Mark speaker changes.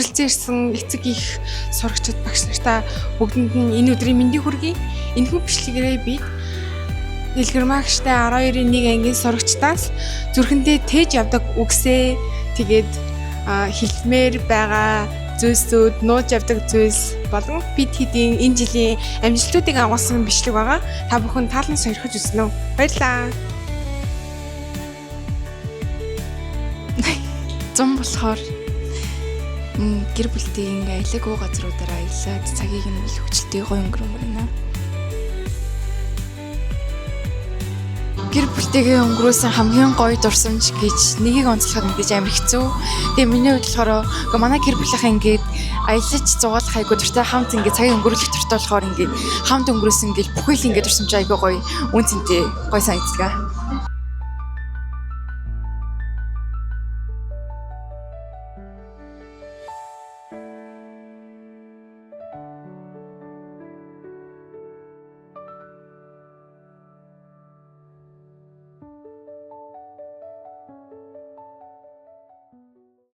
Speaker 1: хүрэлцэн ирсэн эцэг их сурагчид багш нартаа бүгдэнд нь энэ өдрийн мэндийг хүргэе. Энэхүү бичлэгээрээ би Дэлгэр магштай 12-ийн 1 ангийн сурагчдаас зүрхэндээ тээж явдаг үгсээ тэгээд хэлмээр байгаа зүйлсүүд, нууж явдаг зүйлс болон бид хэдийн энэ жилийн амжилтуудыг агуулсан бичлэг байгаа. Та бүхэн таалан сойрхож үзнэ үү? Баярлалаа.
Speaker 2: Зам болохоор гэр бүлтэй ингээ аялагүй газруудаараа аялаад цагийг нь их хүчтэй гоё өнгөрөмөр байна. Гэр бүлтэйгээ өнгөрөөсөн хамгийн гоё дурсамж гэж нэгийг онцлоход мэдээж амар хэцүү. Тэгээ миний хувьд болохоор манай гэр бүлийнхэн ингээд аялаж зугаалах айгуу дуртай хамт ингээд цагийг өнгөрүүлэх дуртай болохоор ингээд хамт өнгөрөөсөн ингээд бүхэл ингээд дурсамж айгуу гоё үн цэнтэй гоё санагддаг.